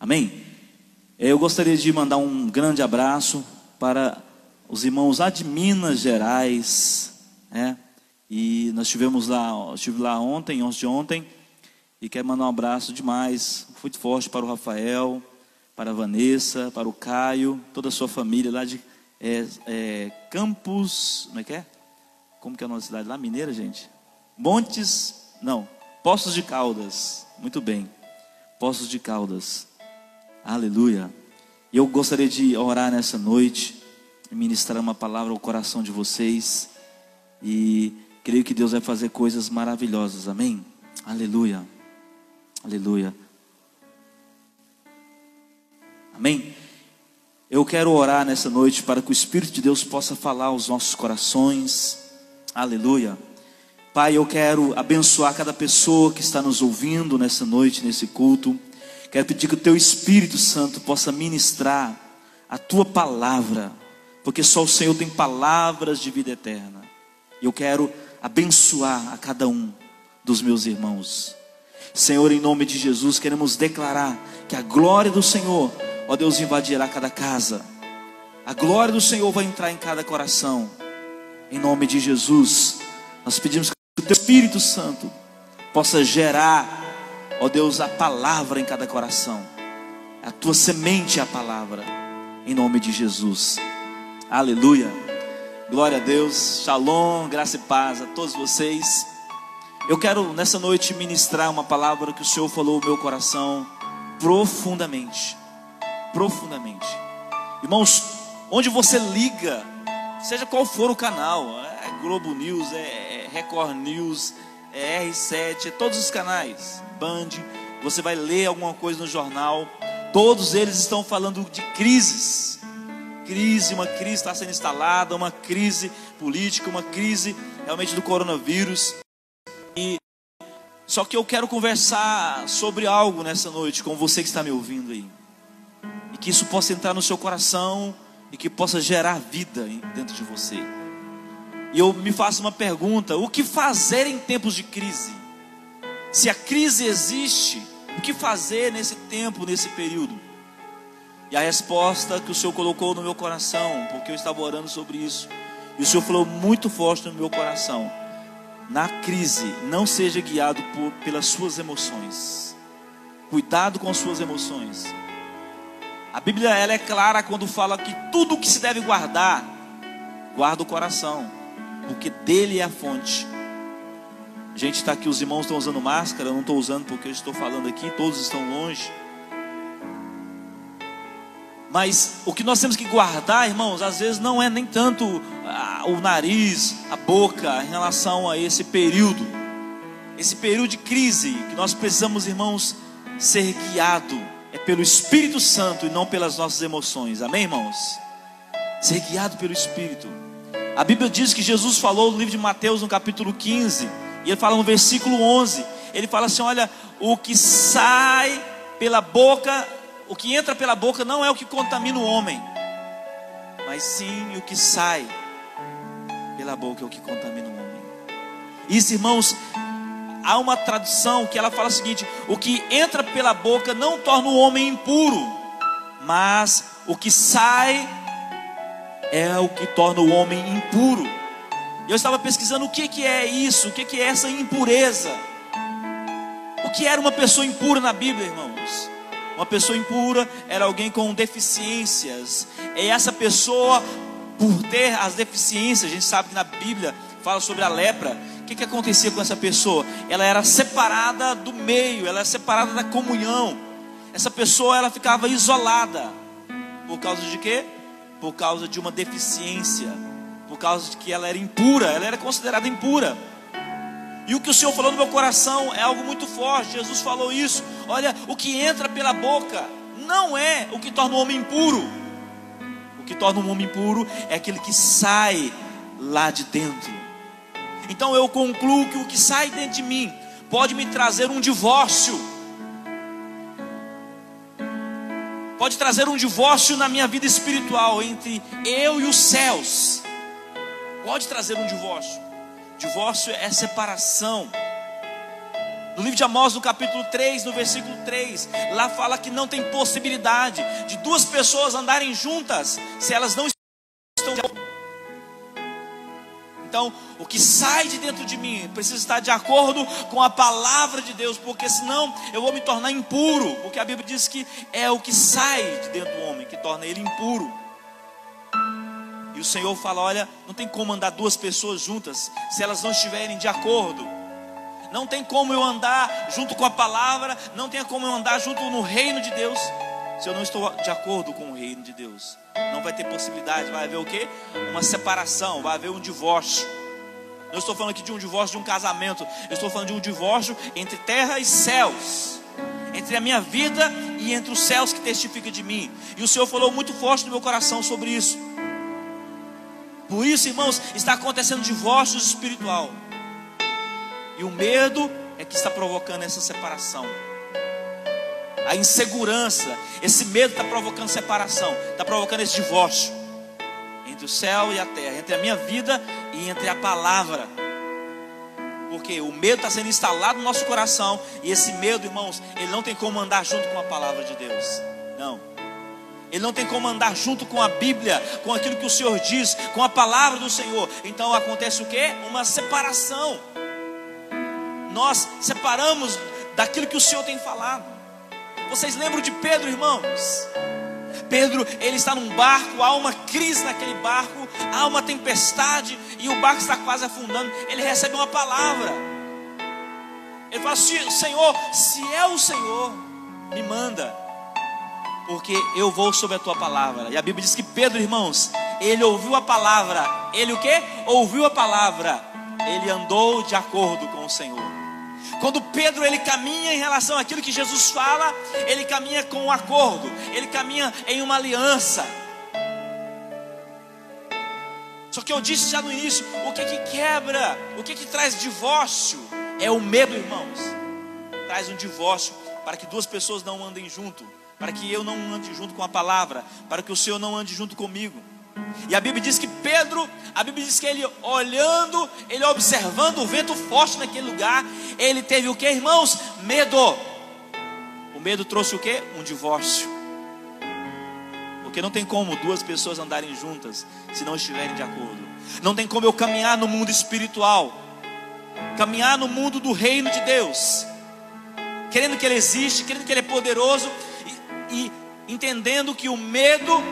Amém? Eu gostaria de mandar um grande abraço para os irmãos lá de Minas Gerais, né? E nós estive lá ontem, antes de ontem, e quero mandar um abraço demais, muito forte para o Rafael, para a Vanessa, para o Caio, toda a sua família lá de Campos, como é que é? Como que é a nossa cidade lá? Mineira, gente? Poços de Caldas, muito bem, Poços de Caldas, aleluia. Eu gostaria de orar nessa noite, ministrar uma palavra ao coração de vocês, e creio que Deus vai fazer coisas maravilhosas, amém? Aleluia, aleluia, amém? Eu quero orar nessa noite para que o Espírito de Deus possa falar aos nossos corações, aleluia. Pai, eu quero abençoar cada pessoa que está nos ouvindo nessa noite, nesse culto. Quero pedir que o Teu Espírito Santo possa ministrar a Tua palavra, porque só o Senhor tem palavras de vida eterna. Eu quero abençoar a cada um dos meus irmãos. Senhor, em nome de Jesus, queremos declarar que a glória do Senhor, ó Deus, invadirá cada casa. A glória do Senhor vai entrar em cada coração. Em nome de Jesus, nós pedimos que o Teu Espírito Santo possa gerar, ó Deus, a palavra em cada coração. A Tua semente é a palavra. Em nome de Jesus. Aleluia. Glória a Deus. Shalom, graça e paz a todos vocês. Eu quero nessa noite ministrar uma palavra que o Senhor falou no meu coração profundamente. Profundamente. Irmãos, onde você liga, seja qual for o canal, é Globo News, é Record News, é R7, é todos os canais, Band, você vai ler alguma coisa no jornal, todos eles estão falando de crises. Uma crise está sendo instalada, uma crise política, uma crise realmente do coronavírus. E só que eu quero conversar sobre algo nessa noite com você que está me ouvindo aí, e que isso possa entrar no seu coração e que possa gerar vida dentro de você. E eu me faço uma pergunta: o que fazer em tempos de crise? Se a crise existe, o que fazer nesse tempo, nesse período? E a resposta que o Senhor colocou no meu coração, porque eu estava orando sobre isso, e o Senhor falou muito forte no meu coração: na crise, não seja guiado pelas suas emoções. Cuidado com as suas emoções. A Bíblia, ela é clara quando fala que tudo que se deve guardar, guarda o coração, porque dele é a fonte. A gente está aqui, os irmãos estão usando máscara, eu não estou usando porque eu estou falando aqui, todos estão longe. Mas o que nós temos que guardar, irmãos, às vezes não é nem tanto o nariz, a boca, em relação a esse período de crise, que nós precisamos, irmãos, ser guiado é pelo Espírito Santo e não pelas nossas emoções, amém, irmãos? Ser guiado pelo Espírito. A Bíblia diz que Jesus falou no livro de Mateus, no capítulo 15, e ele fala no versículo 11, ele fala assim: olha, o que sai pela boca, o que entra pela boca não é o que contamina o homem, mas sim o que sai pela boca é o que contamina o homem. Isso, irmãos, há uma tradução que ela fala o seguinte: o que entra pela boca não torna o homem impuro, mas o que sai é o que torna o homem impuro. Eu estava pesquisando o que é isso, o que é essa impureza. O que era uma pessoa impura na Bíblia, irmãos? Uma pessoa impura era alguém com deficiências. E essa pessoa, por ter as deficiências, a gente sabe que na Bíblia fala sobre a lepra. O que acontecia com essa pessoa? Ela era separada do meio, ela era separada da comunhão. Essa pessoa, ela ficava isolada. Por causa de quê? Por causa de uma deficiência. Por causa de que ela era impura, ela era considerada impura. E o que o Senhor falou no meu coração é algo muito forte. Jesus falou isso: olha, o que entra pela boca não é o que torna o homem impuro. O que torna um homem impuro é aquele que sai lá de dentro. Então eu concluo que o que sai dentro de mim pode me trazer um divórcio. Pode trazer um divórcio na minha vida espiritual entre eu e os céus. Pode trazer um divórcio. Divórcio é separação. No livro de Amós, no capítulo 3, no versículo 3, lá fala que não tem possibilidade de duas pessoas andarem juntas se elas não estão de acordo. Então, o que sai de dentro de mim precisa estar de acordo com a palavra de Deus, porque senão eu vou me tornar impuro, porque a Bíblia diz que é o que sai de dentro do homem que torna ele impuro. E o Senhor fala: olha, não tem como andar duas pessoas juntas se elas não estiverem de acordo. Não tem como eu andar junto com a palavra, não tem como eu andar junto no reino de Deus se eu não estou de acordo com o reino de Deus. Não vai ter possibilidade, vai haver o quê? Uma separação, vai haver um divórcio. Não estou falando aqui de um divórcio de um casamento, eu estou falando de um divórcio entre terra e céus, entre a minha vida e entre os céus que testificam de mim. E o Senhor falou muito forte no meu coração sobre isso. Por isso, irmãos, está acontecendo divórcio espiritual. E o medo é que está provocando essa separação. A insegurança, esse medo está provocando separação, está provocando esse divórcio entre o céu e a terra, entre a minha vida e entre a palavra. Porque o medo está sendo instalado no nosso coração, e esse medo, irmãos, ele não tem como andar junto com a palavra de Deus. Não. Ele não tem como andar junto com a Bíblia, com aquilo que o Senhor diz, com a palavra do Senhor. Então acontece o quê? Uma separação. Nós separamos daquilo que o Senhor tem falado. Vocês lembram de Pedro, irmãos? Pedro, ele está num barco, há uma crise naquele barco, há uma tempestade e o barco está quase afundando. Ele recebe uma palavra. Ele fala: Senhor, se é o Senhor, me manda, porque eu vou sobre a tua palavra. E a Bíblia diz que Pedro, irmãos, ele ouviu a palavra. Ele o quê? Ouviu a palavra. Ele andou de acordo com o Senhor. Quando Pedro ele caminha em relação àquilo que Jesus fala, ele caminha com um acordo, ele caminha em uma aliança. Só que eu disse já no início, o que quebra, o que traz divórcio é o medo, irmãos. Traz um divórcio para que duas pessoas não andem junto, para que eu não ande junto com a palavra, para que o Senhor não ande junto comigo. E a Bíblia diz que Pedro, a Bíblia diz que ele olhando, ele observando o vento forte naquele lugar, ele teve o que, irmãos? Medo. O medo trouxe o que? Um divórcio. Porque não tem como duas pessoas andarem juntas se não estiverem de acordo. Não tem como eu caminhar no mundo espiritual, caminhar no mundo do reino de Deus, querendo que Ele existe, querendo que Ele é poderoso, e entendendo que o medo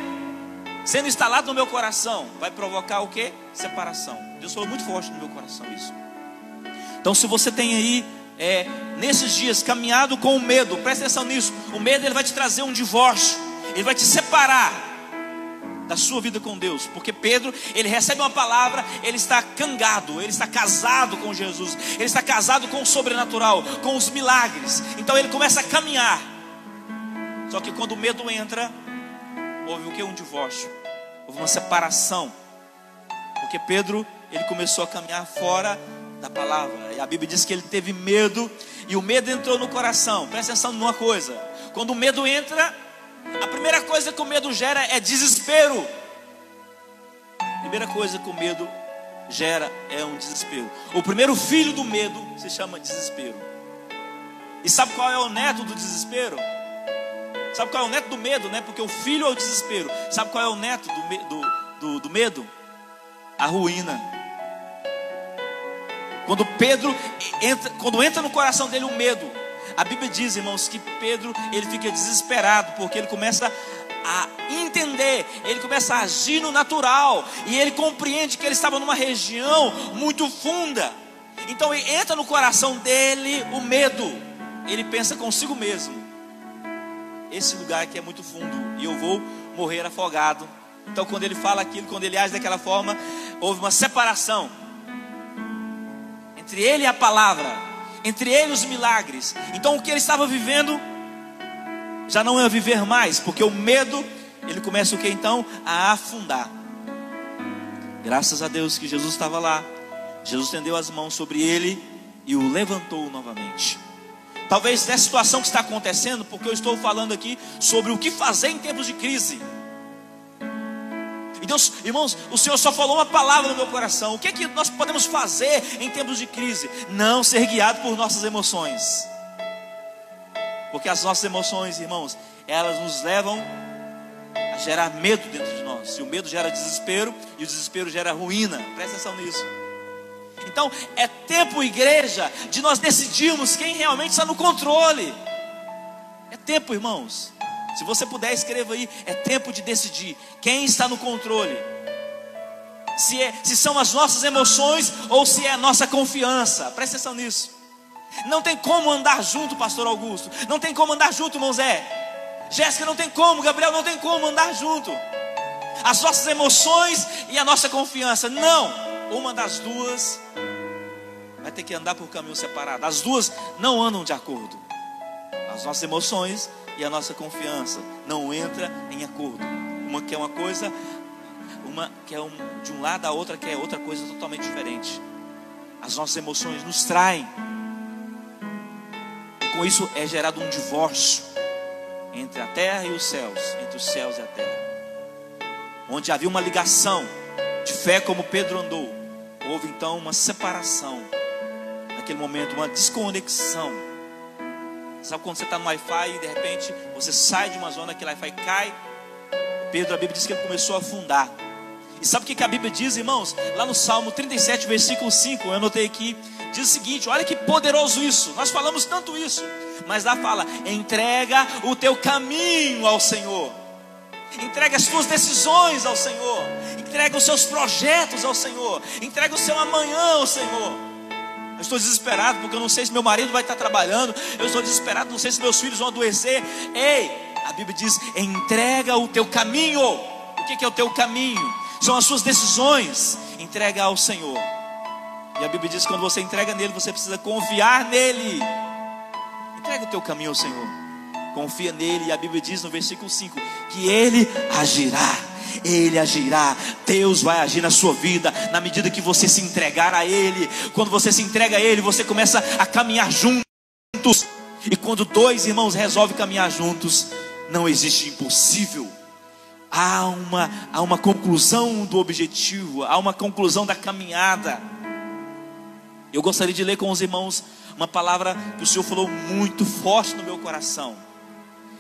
sendo instalado no meu coração vai provocar o que? Separação. Deus falou muito forte no meu coração isso. Então, se você tem aí nesses dias caminhado com o medo, presta atenção nisso. O medo ele vai te trazer um divórcio, ele vai te separar da sua vida com Deus. Porque Pedro, ele recebe uma palavra, ele está cangado, ele está casado com Jesus, ele está casado com o sobrenatural, com os milagres. Então ele começa a caminhar. Só que quando o medo entra, houve o que? Um divórcio, houve uma separação. Porque Pedro, ele começou a caminhar fora da palavra. E a Bíblia diz que ele teve medo, e o medo entrou no coração. Presta atenção numa coisa: quando o medo entra, a primeira coisa que o medo gera é desespero. A primeira coisa que o medo gera é um desespero. O primeiro filho do medo se chama desespero. E sabe qual é o neto do desespero? Sabe qual é o neto do medo, né? Porque o filho é o desespero. Sabe qual é o neto do medo? A ruína. Quando entra no coração dele o medo, a Bíblia diz, irmãos, que Pedro ele fica desesperado, porque ele começa a entender, ele começa a agir no natural, e ele compreende que ele estava numa região muito funda. Então entra no coração dele o medo. Ele pensa consigo mesmo: esse lugar aqui é muito fundo e eu vou morrer afogado. Então quando ele fala aquilo, quando ele age daquela forma, houve uma separação entre ele e a palavra, entre ele e os milagres. Então o que ele estava vivendo já não é viver mais, porque o medo, ele começa o que então? A afundar. Graças a Deus que Jesus estava lá. Jesus estendeu as mãos sobre ele e o levantou novamente. Talvez nessa situação que está acontecendo, porque eu estou falando aqui sobre o que fazer em tempos de crise. E Deus, irmãos, o Senhor só falou uma palavra no meu coração. O que é que nós podemos fazer em tempos de crise? Não ser guiado por nossas emoções. Porque as nossas emoções, irmãos, elas nos levam a gerar medo dentro de nós. E o medo gera desespero, e o desespero gera ruína. Presta atenção nisso. Então, é tempo, igreja, de nós decidirmos quem realmente está no controle. É tempo, irmãos. Se você puder, escreva aí. É tempo de decidir quem está no controle. Se são as nossas emoções ou se é a nossa confiança. Presta atenção nisso. Não tem como andar junto, pastor Augusto. Não tem como andar junto, irmão Zé. Jéssica, não tem como. Gabriel, não tem como andar junto. As nossas emoções e a nossa confiança. Não. Uma das duas vai ter que andar por caminho separado. As duas não andam de acordo. As nossas emoções e a nossa confiança não entra em acordo. Uma quer uma coisa, uma quer de um lado, a outra quer outra coisa totalmente diferente. As nossas emoções nos traem. E com isso é gerado um divórcio entre a terra e os céus, entre os céus e a terra. Onde havia uma ligação de fé, como Pedro andou, houve então uma separação. Naquele momento, uma desconexão. Sabe quando você está no Wi-Fi e de repente você sai de uma zona que o Wi-Fi cai? Pedro, a Bíblia diz que ele começou a afundar. E sabe o que a Bíblia diz, irmãos? Lá no Salmo 37, versículo 5, eu anotei aqui, diz o seguinte: olha que poderoso isso. Nós falamos tanto isso, mas lá fala: entrega o teu caminho ao Senhor. Entrega as tuas decisões ao Senhor. Entrega os seus projetos ao Senhor. Entrega o seu amanhã ao Senhor. Eu estou desesperado porque eu não sei se meu marido vai estar trabalhando. Eu estou desesperado, não sei se meus filhos vão adoecer. Ei, a Bíblia diz: entrega o teu caminho. O que é o teu caminho? São as suas decisões. Entrega ao Senhor. E a Bíblia diz que quando você entrega nele, você precisa confiar nele. Entrega o teu caminho ao Senhor. Confia nele. E a Bíblia diz no versículo 5 que ele agirá. Ele agirá. Deus vai agir na sua vida na medida que você se entregar a Ele. Quando você se entrega a Ele, você começa a caminhar juntos. E quando dois irmãos resolvem caminhar juntos, não existe impossível. Há uma conclusão do objetivo, há uma conclusão da caminhada. Eu gostaria de ler com os irmãos uma palavra que o Senhor falou muito forte no meu coração.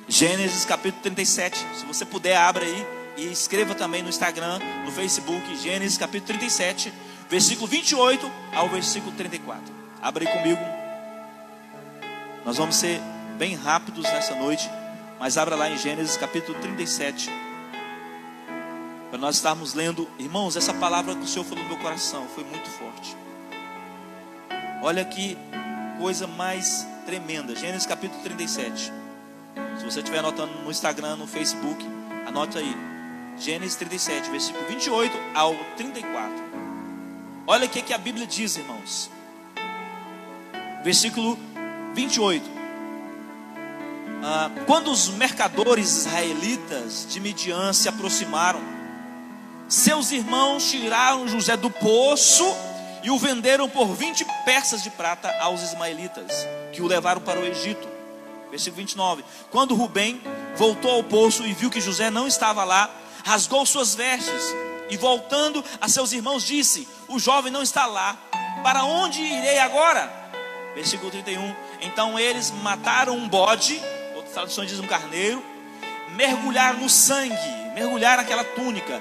Gênesis capítulo 37. Se você puder, abra aí e escreva também no Instagram, no Facebook. Gênesis capítulo 37, versículo 28 ao versículo 34. Abra aí comigo. Nós vamos ser bem rápidos nessa noite, mas abra lá em Gênesis capítulo 37, para nós estarmos lendo. Irmãos, essa palavra que o Senhor falou no meu coração foi muito forte. Olha que coisa mais tremenda. Gênesis capítulo 37. Se você estiver anotando no Instagram, no Facebook, anote aí. Gênesis 37, versículo 28 ao 34. Olha o que a Bíblia diz, irmãos. Versículo 28. Quando os mercadores israelitas de Midian se aproximaram, seus irmãos tiraram José do poço e o venderam por 20 peças de prata aos ismaelitas, que o levaram para o Egito. Versículo 29. Quando Rubem voltou ao poço e viu que José não estava lá, rasgou suas vestes e, voltando a seus irmãos, disse: o jovem não está lá, para onde irei agora? Versículo 31. Então eles mataram um bode, outras traduções dizem um carneiro, mergulharam no sangue, mergulharam aquela túnica,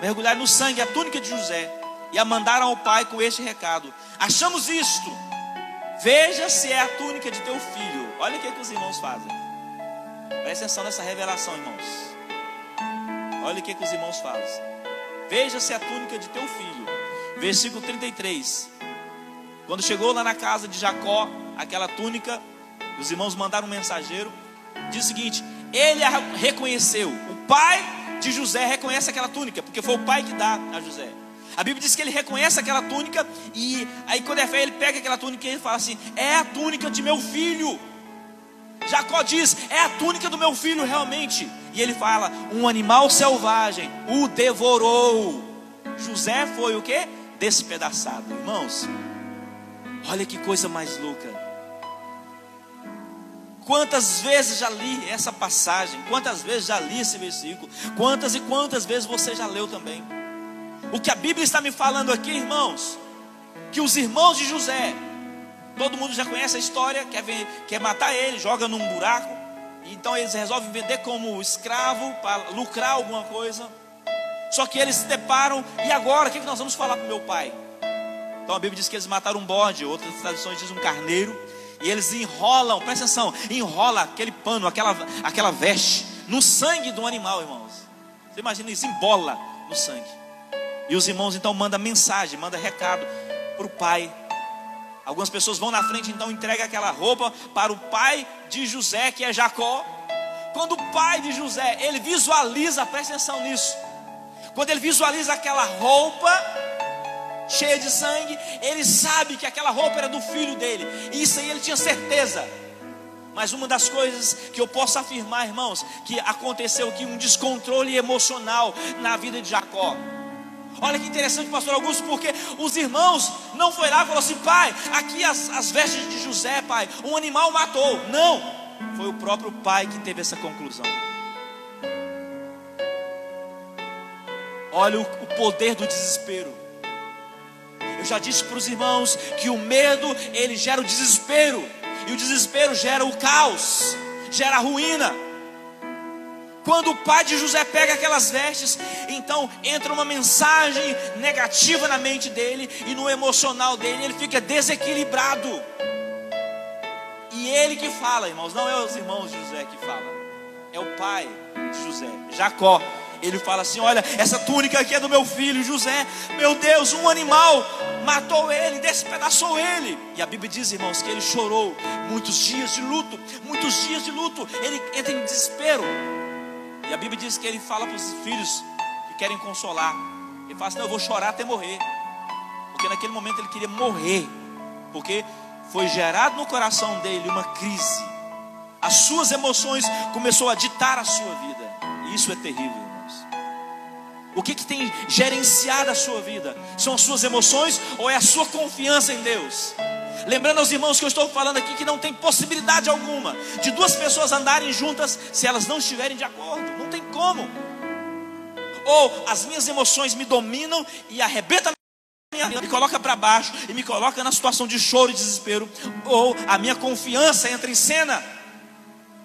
mergulharam no sangue a túnica de José, e a mandaram ao pai com este recado: achamos isto, veja se é a túnica de teu filho. Olha o que os irmãos fazem. Presta atenção nessa revelação, irmãos. Olha o que os irmãos fazem. Veja se é a túnica de teu filho. Versículo 33. Quando chegou lá na casa de Jacó, aquela túnica, os irmãos mandaram um mensageiro. Diz o seguinte: ele a reconheceu. O pai de José reconhece aquela túnica, porque foi o pai que dá a José. A Bíblia diz que ele reconhece aquela túnica. E aí quando é fé, ele pega aquela túnica e ele fala assim: é a túnica de meu filho. Jacó diz: é a túnica do meu filho realmente. E ele fala: um animal selvagem o devorou. José foi o que? Despedaçado. Irmãos, olha que coisa mais louca. Quantas vezes já li essa passagem? Quantas vezes já li esse versículo? Quantas e quantas vezes você já leu também? O que a Bíblia está me falando aqui, irmãos, que os irmãos de José, todo mundo já conhece a história, quer matar ele, joga num buraco. Então eles resolvem vender como escravo para lucrar alguma coisa. Só que eles se deparam, e agora o que nós vamos falar para o meu pai? Então a Bíblia diz que eles mataram um bode, outras traduções dizem um carneiro. E eles enrolam, presta atenção, enrola aquele pano, aquela veste no sangue do animal, irmãos. Você imagina isso, embola no sangue. E os irmãos então mandam mensagem, mandam recado para o pai. Algumas pessoas vão na frente, então entregam aquela roupa para o pai de José, que é Jacó. Quando o pai de José, ele visualiza, presta atenção nisso. Quando ele visualiza aquela roupa cheia de sangue, ele sabe que aquela roupa era do filho dele. E isso aí ele tinha certeza. Mas uma das coisas que eu posso afirmar, irmãos, que aconteceu aqui um descontrole emocional na vida de Jacó. Olha que interessante, pastor Augusto, porque os irmãos não foi lá e falou assim: pai, aqui as vestes de José, pai, um animal matou. Não, foi o próprio pai que teve essa conclusão. Olha o poder do desespero. Eu já disse para os irmãos que o medo, ele gera o desespero. E o desespero gera o caos, gera a ruína. Quando o pai de José pega aquelas vestes, então entra uma mensagem negativa na mente dele. E no emocional dele, ele fica desequilibrado. E ele que fala, irmãos, não é os irmãos de José que falam, é o pai de José, Jacó. Ele fala assim: olha, essa túnica aqui é do meu filho José. Meu Deus, um animal matou ele, despedaçou ele. E a Bíblia diz, irmãos, que ele chorou muitos dias de luto. Muitos dias de luto, ele entra em desespero. E a Bíblia diz que ele fala para os filhos que querem consolar. Ele fala assim: não, eu vou chorar até morrer. Porque naquele momento ele queria morrer. Porque foi gerado no coração dele uma crise. As suas emoções começou a ditar a sua vida. E isso é terrível. O que tem gerenciado a sua vida? São as suas emoções ou é a sua confiança em Deus? Lembrando aos irmãos que eu estou falando aqui que não tem possibilidade alguma de duas pessoas andarem juntas se elas não estiverem de acordo. Não tem como. Ou as minhas emoções me dominam e arrebentam a minha vida, me coloca para baixo e me coloca na situação de choro e desespero. Ou a minha confiança entra em cena.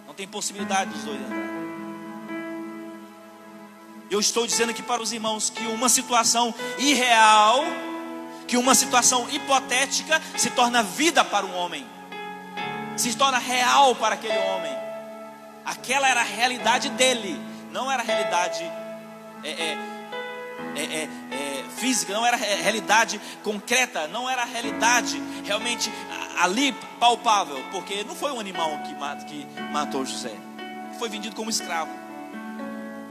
Não tem possibilidade dos dois andarem. Eu estou dizendo aqui para os irmãos que uma situação irreal, que uma situação hipotética se torna vida para um homem, se torna real para aquele homem. Aquela era a realidade dele, não era a realidade física, não era a realidade concreta, não era a realidade realmente ali palpável, porque não foi um animal que matou José, foi vendido como escravo.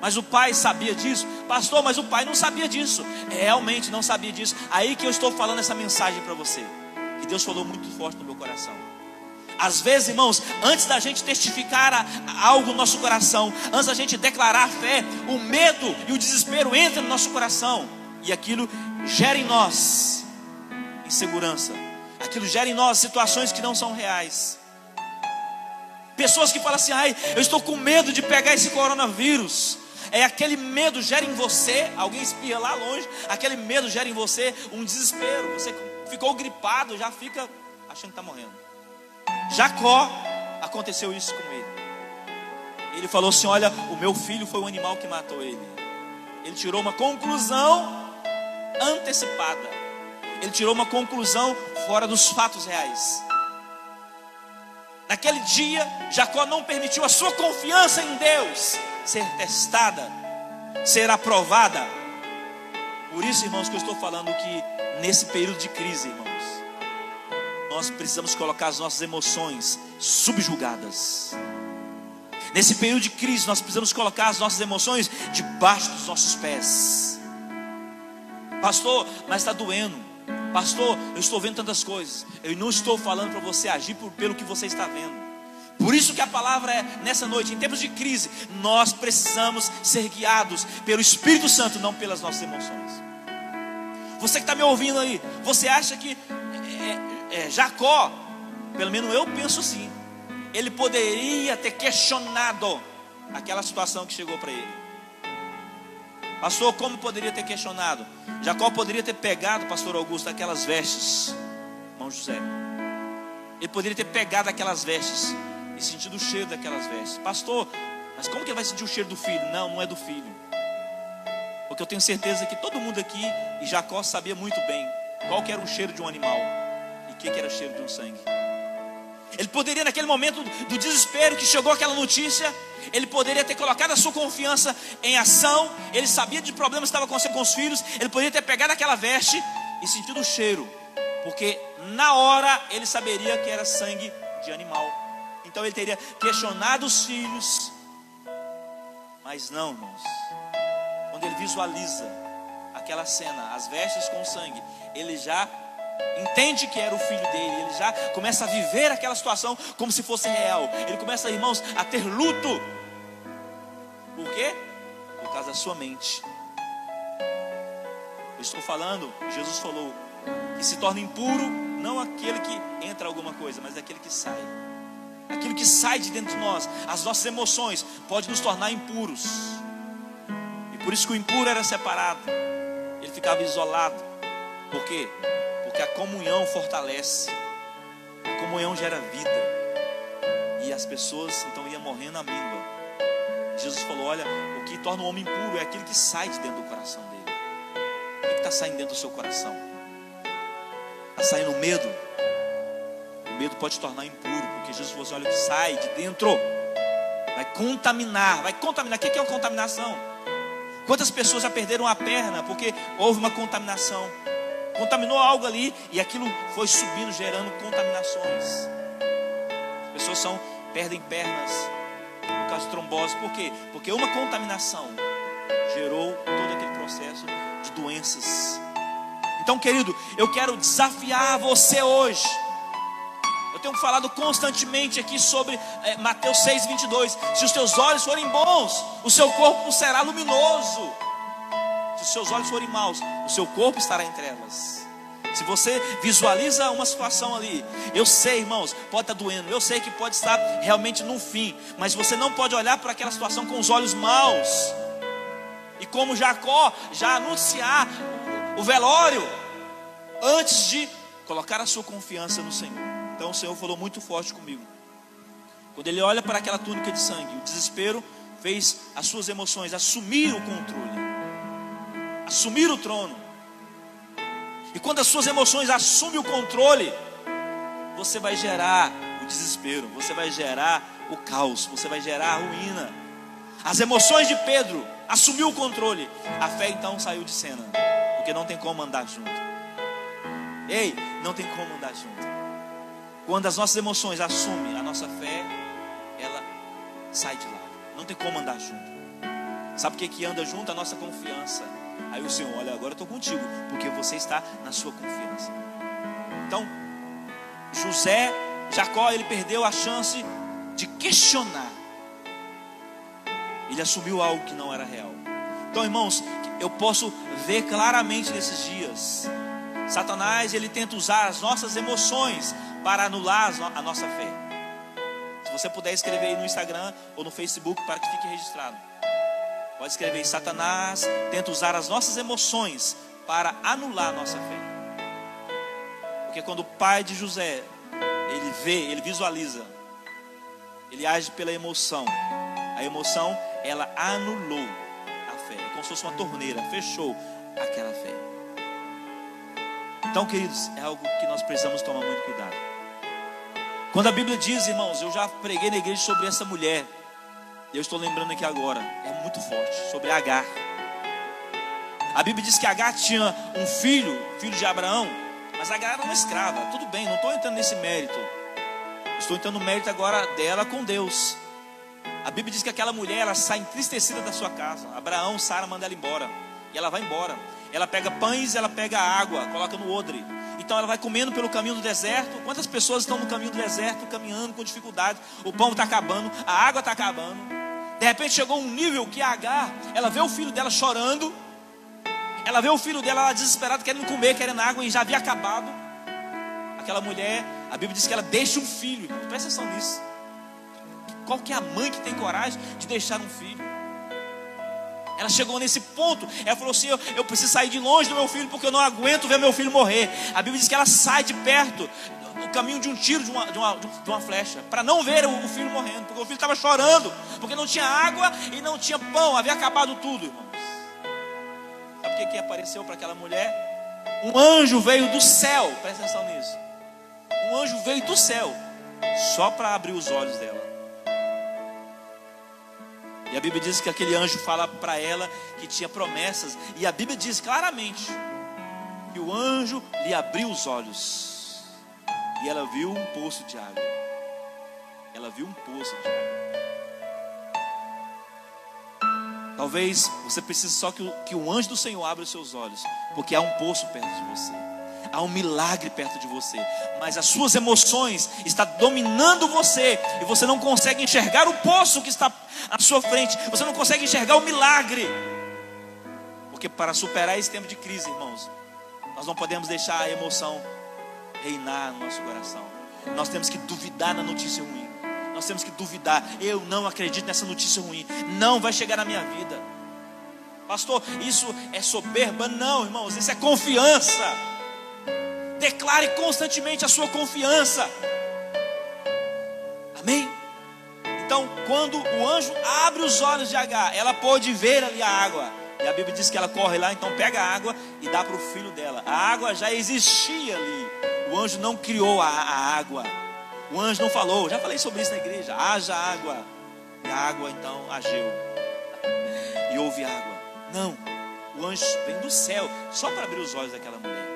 Mas o pai sabia disso? Pastor, mas o pai não sabia disso. Realmente não sabia disso. Aí que eu estou falando essa mensagem para você, que Deus falou muito forte no meu coração. Às vezes, irmãos, antes da gente testificar algo no nosso coração, antes da gente declarar fé, o medo e o desespero entram no nosso coração. E aquilo gera em nós insegurança. Aquilo gera em nós situações que não são reais. Pessoas que falam assim: ai, eu estou com medo de pegar esse coronavírus. É aquele medo gera em você, alguém espirra lá longe, aquele medo gera em você um desespero. Você ficou gripado, já fica achando que está morrendo. Jacó, aconteceu isso com ele. Ele falou assim: olha, o meu filho foi o animal que matou ele. Ele tirou uma conclusão antecipada. Ele tirou uma conclusão fora dos fatos reais. Naquele dia, Jacó não permitiu a sua confiança em Deus ser testada, ser aprovada. Por isso, irmãos, que eu estou falando que nesse período de crise, irmãos, nós precisamos colocar as nossas emoções subjugadas. Nesse período de crise, nós precisamos colocar as nossas emoções debaixo dos nossos pés. Pastor, mas está doendo. Pastor, eu estou vendo tantas coisas. Eu não estou falando para você agir pelo que você está vendo. Por isso que a palavra é, nessa noite, em tempos de crise, nós precisamos ser guiados pelo Espírito Santo, não pelas nossas emoções. Você que está me ouvindo aí, você acha que Jacó, pelo menos eu penso assim, ele poderia ter questionado aquela situação que chegou para ele. Pastor, como poderia ter questionado? Jacó poderia ter pegado, pastor Augusto, aquelas vestes, irmão José. Ele poderia ter pegado aquelas vestes e sentido o cheiro daquelas vestes. Pastor, mas como que ele vai sentir o cheiro do filho? Não, não é do filho. Porque eu tenho certeza que todo mundo aqui, e Jacó sabia muito bem qual que era o cheiro de um animal e o que era o cheiro de um sangue. Ele poderia, naquele momento do desespero que chegou aquela notícia, ele poderia ter colocado a sua confiança em ação. Ele sabia de problemas que estavam acontecendo com os filhos. Ele poderia ter pegado aquela veste e sentido o cheiro, porque na hora ele saberia que era sangue de animal. Então ele teria questionado os filhos. Mas não, irmãos, quando ele visualiza aquela cena, as vestes com sangue, ele já entende que era o filho dele. Ele já começa a viver aquela situação como se fosse real. Ele começa, irmãos, a ter luto. Por quê? Por causa da sua mente. Eu estou falando, Jesus falou que se torna impuro não aquele que entra alguma coisa, mas aquele que sai. Aquilo que sai de dentro de nós, as nossas emoções, pode nos tornar impuros. E por isso que o impuro era separado, ele ficava isolado. Por quê? Porque a comunhão fortalece, a comunhão gera vida, e as pessoas então iam morrendo à míngua. Jesus falou: olha, o que torna o homem impuro é aquilo que sai de dentro do coração dele. O que está saindo dentro do seu coração? Está saindo medo? O medo pode tornar impuro, porque Jesus falou assim: olha, o que sai de dentro vai contaminar. Vai contaminar. O que é uma contaminação? Quantas pessoas já perderam a perna porque houve uma contaminação? Contaminou algo ali e aquilo foi subindo, gerando contaminações. As pessoas perdem pernas por causa de trombose. Por quê? Porque uma contaminação gerou todo aquele processo de doenças. Então, querido, eu quero desafiar você hoje. Eu tenho falado constantemente aqui sobre Mateus 6:22. Se os teus olhos forem bons, o seu corpo será luminoso. Se os seus olhos forem maus, o seu corpo estará em trevas. Se você visualiza uma situação ali, eu sei, irmãos, pode estar doendo, eu sei que pode estar realmente no fim, mas você não pode olhar para aquela situação com os olhos maus. E como Jacó, já anunciar o velório antes de colocar a sua confiança no Senhor. Então o Senhor falou muito forte comigo. Quando ele olha para aquela túnica de sangue, o desespero fez as suas emoções assumir o controle, assumir o trono. E quando as suas emoções assumem o controle, você vai gerar o desespero, você vai gerar o caos, você vai gerar a ruína. As emoções de Pedro assumiu o controle. A fé então saiu de cena, porque não tem como andar junto. Ei, não tem como andar junto. Quando as nossas emoções assumem a nossa fé, ela sai de lado. Não tem como andar junto. Sabe o que anda junto? A nossa confiança. Aí o Senhor: olha, agora eu estou contigo, porque você está na sua confiança. Então, Jacó, ele perdeu a chance de questionar. Ele assumiu algo que não era real. Então, irmãos, eu posso ver claramente nesses dias, Satanás, ele tenta usar as nossas emoções para anular a nossa fé. Se você puder escrever aí no Instagram ou no Facebook para que fique registrado, pode escrever aí: Satanás tenta usar as nossas emoções para anular a nossa fé. Porque quando o pai de José, ele vê, ele visualiza, ele age pela emoção. A emoção, ela anulou a fé. É como se fosse uma torneira, fechou aquela fé. Então, queridos, é algo que nós precisamos tomar muito cuidado. Quando a Bíblia diz, irmãos, eu já preguei na igreja sobre essa mulher, eu estou lembrando aqui agora, é muito forte, sobre Agar. A Bíblia diz que Agar tinha um filho de Abraão, mas Agar era uma escrava. Tudo bem, não estou entrando nesse mérito, estou entrando no mérito agora dela com Deus. A Bíblia diz que aquela mulher, ela sai entristecida da sua casa. Abraão, Sara manda ela embora, e ela vai embora. Ela pega pães, ela pega água, coloca no odre. Então ela vai comendo pelo caminho do deserto. Quantas pessoas estão no caminho do deserto, caminhando com dificuldade? O pão está acabando, a água está acabando. De repente chegou um nível que a Agar, ela vê o filho dela chorando. Ela vê o filho dela lá desesperado, querendo comer, querendo água, e já havia acabado. Aquela mulher, a Bíblia diz que ela deixa um filho. Presta atenção nisso. Qual que é a mãe que tem coragem de deixar um filho? Ela chegou nesse ponto. Ela falou assim: eu preciso sair de longe do meu filho, porque eu não aguento ver meu filho morrer. A Bíblia diz que ela sai de perto, no caminho de um tiro, de uma flecha, para não ver o filho morrendo, porque o filho estava chorando, porque não tinha água e não tinha pão, havia acabado tudo, irmãos. Sabe o que apareceu para aquela mulher? Um anjo veio do céu, presta atenção nisso. Um anjo veio do céu, só para abrir os olhos dela. E a Bíblia diz que aquele anjo fala para ela que tinha promessas. E a Bíblia diz claramente que o anjo lhe abriu os olhos. E ela viu um poço de água. Ela viu um poço de água. Talvez você precise só que o anjo do Senhor abra os seus olhos, porque há um poço perto de você. Há um milagre perto de você, mas as suas emoções estão dominando você, e você não consegue enxergar o poço que está à sua frente. Você não consegue enxergar o milagre, porque para superar esse tempo de crise, irmãos, nós não podemos deixar a emoção reinar no nosso coração. Nós temos que duvidar na notícia ruim. Nós temos que duvidar. Eu não acredito nessa notícia ruim, não vai chegar na minha vida. Pastor, isso é soberba? Não, irmãos, isso é confiança. Declare constantemente a sua confiança. Amém? Então, quando o anjo abre os olhos de Agar, ela pôde ver ali a água. E a Bíblia diz que ela corre lá, então pega a água e dá para o filho dela. A água já existia ali. O anjo não criou a água. O anjo não falou, já falei sobre isso na igreja, haja água. E a água então agiu. E houve água. Não, o anjo vem do céu só para abrir os olhos daquela mulher.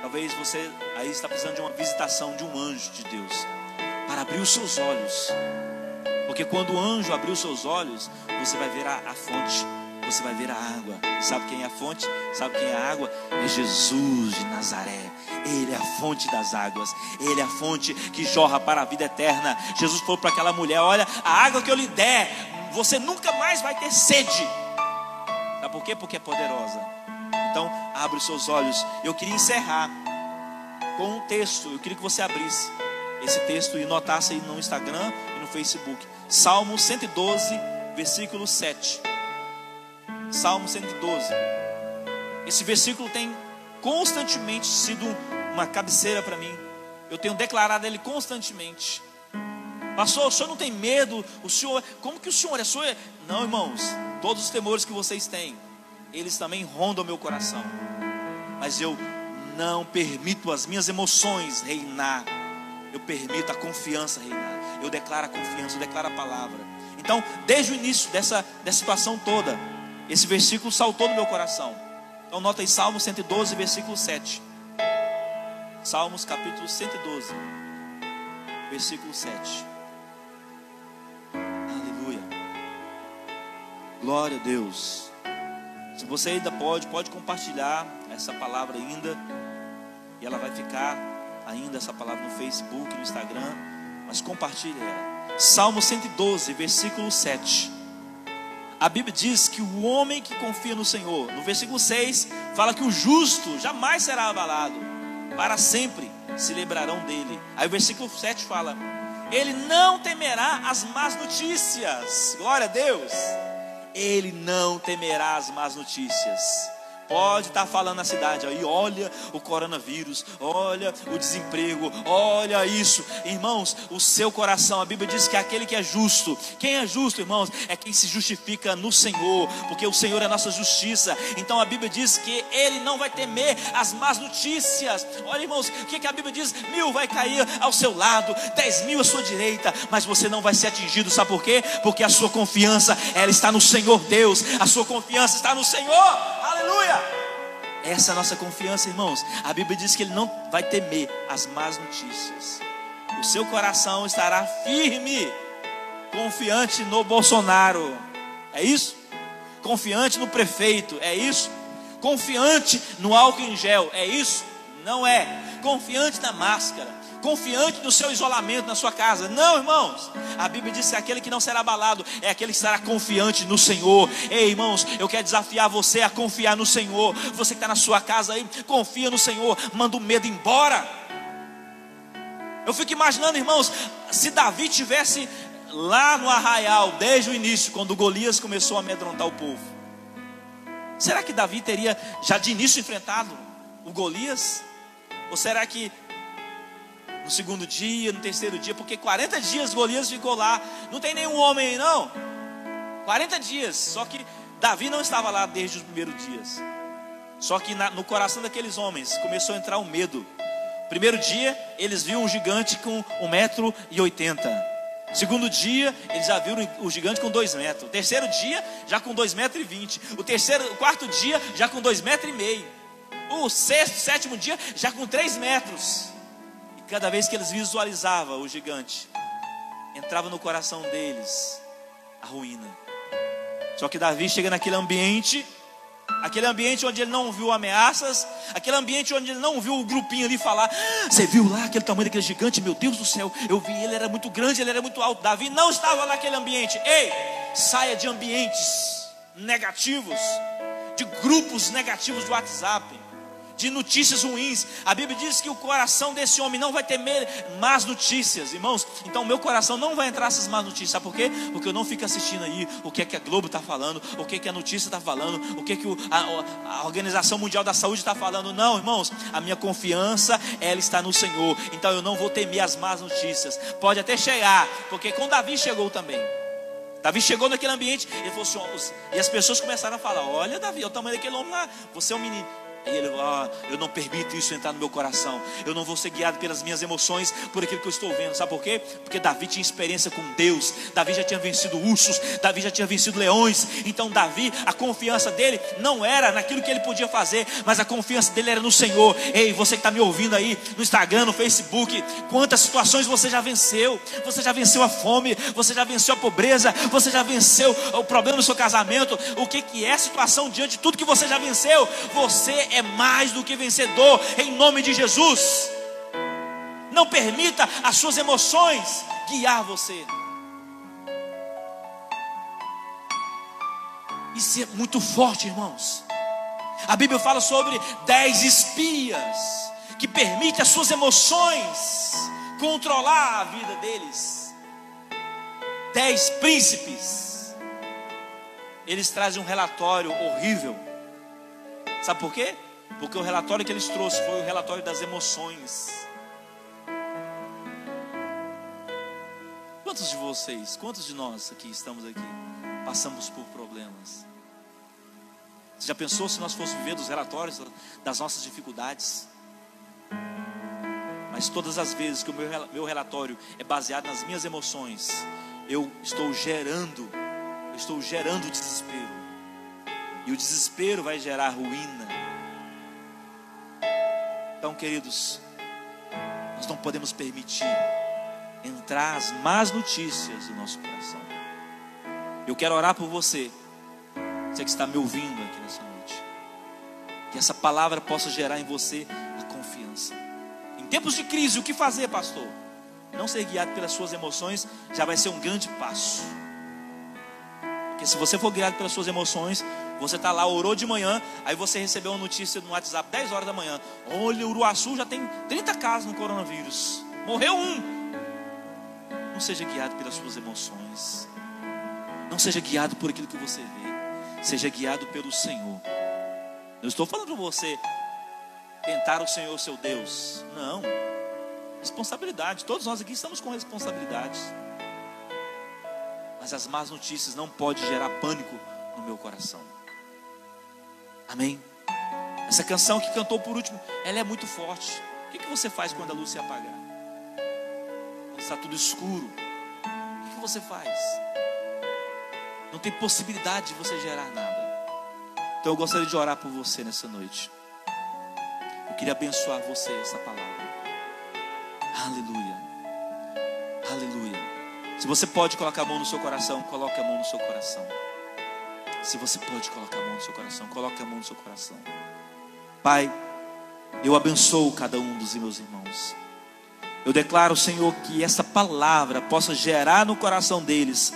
Talvez você aí está precisando de uma visitação de um anjo de Deus, para abrir os seus olhos. Porque quando o anjo abrir os seus olhos, você vai ver a fonte, você vai ver a água. E sabe quem é a fonte? Sabe quem é a água? É Jesus de Nazaré. Ele é a fonte das águas. Ele é a fonte que jorra para a vida eterna. Jesus falou para aquela mulher: olha, a água que eu lhe der, você nunca mais vai ter sede. Sabe por quê? Porque é poderosa. Então, abre os seus olhos. Eu queria encerrar com um texto. Eu queria que você abrisse esse texto e notasse aí no Instagram e no Facebook. Salmo 112, versículo 7. Salmo 112. Esse versículo tem constantemente sido uma cabeceira para mim. Eu tenho declarado ele constantemente. Pastor, o senhor não tem medo? O senhor, como que o senhor é? Não, irmãos, todos os temores que vocês têm, eles também rondam meu coração. Mas eu não permito as minhas emoções reinar. Eu permito a confiança reinar. Eu declaro a confiança, eu declaro a palavra. Então, desde o início dessa situação toda, esse versículo saltou no meu coração. Então nota aí Salmo 112, versículo 7. Salmos capítulo 112, versículo 7. Aleluia. Glória a Deus. Se você ainda pode compartilhar essa palavra ainda. E ela vai ficar ainda, essa palavra, no Facebook, no Instagram. Mas compartilhe ela. Salmo 112, versículo 7. A Bíblia diz que o homem que confia no Senhor, no versículo 6, fala que o justo jamais será abalado, para sempre se lembrarão dele. Aí o versículo 7 fala: ele não temerá as más notícias. Glória a Deus. Ele não temerá as más notícias. Pode estar falando na cidade aí: olha o coronavírus, olha o desemprego, olha isso. Irmãos, o seu coração, a Bíblia diz que é aquele que é justo. Quem é justo, irmãos? É quem se justifica no Senhor, porque o Senhor é a nossa justiça. Então a Bíblia diz que ele não vai temer as más notícias. Olha, irmãos, o que a Bíblia diz? 1000 vai cair ao seu lado, 10.000 à sua direita, mas você não vai ser atingido. Sabe por quê? Porque a sua confiança, ela está no Senhor Deus. A sua confiança está no Senhor. Aleluia! Essa é a nossa confiança, irmãos. A Bíblia diz que ele não vai temer as más notícias. O seu coração estará firme, confiante no Bolsonaro. É isso? Confiante no prefeito. É isso? Confiante no álcool em gel. É isso? Não é. Confiante na máscara. Confiante no seu isolamento na sua casa. Não, irmãos. A Bíblia diz que aquele que não será abalado é aquele que estará confiante no Senhor. Ei, irmãos, eu quero desafiar você a confiar no Senhor. Você que está na sua casa aí, confia no Senhor. Manda o medo embora. Eu fico imaginando, irmãos, se Davi tivesse lá no arraial, desde o início, quando Golias começou a amedrontar o povo, será que Davi teria já de início enfrentado o Golias? Ou será que no segundo dia, no terceiro dia, porque 40 dias Golias ficou lá, não tem nenhum homem aí não, 40 dias, só que Davi não estava lá desde os primeiros dias. Só que no coração daqueles homens começou a entrar um medo. Primeiro dia, eles viram um gigante com 1,80 m. Segundo dia, eles já viram o gigante com 2 metros. O terceiro dia, já com 2,20 m. O quarto dia, já com 2,5 m. O sexto, sétimo dia, já com 3 metros. E cada vez que eles visualizavam o gigante, entrava no coração deles a ruína. Só que Davi chega naquele ambiente onde ele não viu ameaças, aquele ambiente onde ele não viu o grupinho ali falar: você viu lá aquele tamanho daquele gigante? Meu Deus do céu, eu vi, ele era muito grande, ele era muito alto. Davi não estava naquele ambiente. Ei, saia de ambientes negativos, de grupos negativos do WhatsApp, de notícias ruins. A Bíblia diz que o coração desse homem não vai temer más notícias, irmãos. Então o meu coração não vai entrar essas más notícias. Sabe por quê? Porque eu não fico assistindo aí o que é que a Globo está falando, o que é que a notícia está falando, o que é que a Organização Mundial da Saúde está falando. Não, irmãos, a minha confiança, ela está no Senhor. Então eu não vou temer as más notícias. Pode até chegar, porque com Davi chegou também. Davi chegou naquele ambiente, ele falou assim, e as pessoas começaram a falar: olha Davi, é o tamanho daquele homem lá, você é um menino. E ele falou: eu não permito isso entrar no meu coração. Eu não vou ser guiado pelas minhas emoções, por aquilo que eu estou vendo. Sabe por quê? Porque Davi tinha experiência com Deus. Davi já tinha vencido ursos, Davi já tinha vencido leões. Então Davi, a confiança dele não era naquilo que ele podia fazer, mas a confiança dele era no Senhor. Ei, você que está me ouvindo aí no Instagram, no Facebook, quantas situações você já venceu? Você já venceu a fome, você já venceu a pobreza, você já venceu o problema no seu casamento. O que é a situação diante de tudo que você já venceu? Você é mais do que vencedor, em nome de Jesus. Não permita as suas emoções guiar você. Isso é muito forte, irmãos. A Bíblia fala sobre 10 espias que permitem as suas emoções controlar a vida deles. 10 príncipes. Eles trazem um relatório horrível. Sabe por quê? Porque o relatório que eles trouxeram foi o relatório das emoções. Quantos de vocês, quantos de nós aqui estamos aqui, passamos por problemas? Você já pensou se nós fôssemos viver dos relatórios das nossas dificuldades? Mas todas as vezes que o meu relatório é baseado nas minhas emoções, eu estou gerando desespero. E o desespero vai gerar ruína. Então, queridos, nós não podemos permitir entrar as más notícias no nosso coração. Eu quero orar por você que está me ouvindo aqui nessa noite, que essa palavra possa gerar em você a confiança. Em tempos de crise, o que fazer, pastor? Não ser guiado pelas suas emoções já vai ser um grande passo. Porque se você for guiado pelas suas emoções, você está lá, orou de manhã, aí você recebeu uma notícia no WhatsApp, 10 horas da manhã: olha, Uruaçu já tem 30 casos no coronavírus, morreu um. Não seja guiado pelas suas emoções. Não seja guiado por aquilo que você vê. Seja guiado pelo Senhor. Eu estou falando para você tentar o Senhor, seu Deus. Não. Responsabilidade. Todos nós aqui estamos com responsabilidades. Mas as más notícias não podem gerar pânico no meu coração. Amém? Essa canção que cantou por último, ela é muito forte. O que você faz quando a luz se apagar? Quando está tudo escuro, o que você faz? Não tem possibilidade de você gerar nada. Então eu gostaria de orar por você nessa noite. Eu queria abençoar você essa palavra. Aleluia. Aleluia. Se você pode colocar a mão no seu coração, coloque a mão no seu coração. Se você pode colocar a mão no seu coração, coloque a mão no seu coração. Pai, eu abençoo cada um dos meus irmãos. Eu declaro, Senhor, que essa palavra possa gerar no coração deles,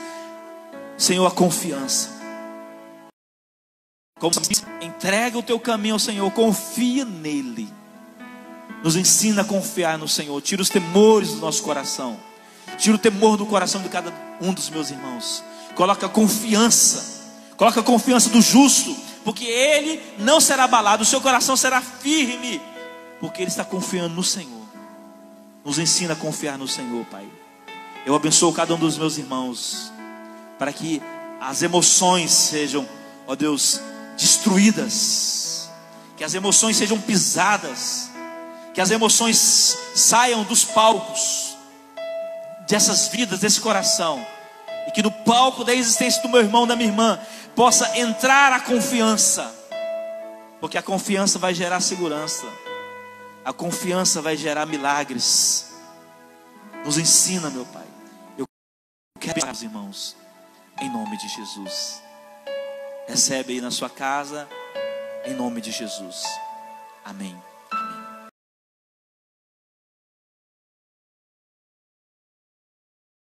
Senhor, a confiança. Como entrega o teu caminho ao Senhor, confia nele. Nos ensina a confiar no Senhor. Tira os temores do nosso coração. Tira o temor do coração de cada um dos meus irmãos. Coloca a confiança do justo, porque ele não será abalado, o seu coração será firme, porque ele está confiando no Senhor. Nos ensina a confiar no Senhor, Pai. Eu abençoo cada um dos meus irmãos, para que as emoções sejam, ó Deus, destruídas, que as emoções sejam pisadas, que as emoções saiam dos palcos dessas vidas, desse coração, e que no palco da existência do meu irmão, da minha irmã, possa entrar a confiança, porque a confiança vai gerar segurança, a confiança vai gerar milagres. Nos ensina, meu Pai. Eu quero abençoar os irmãos, em nome de Jesus. Recebe aí na sua casa, em nome de Jesus. Amém.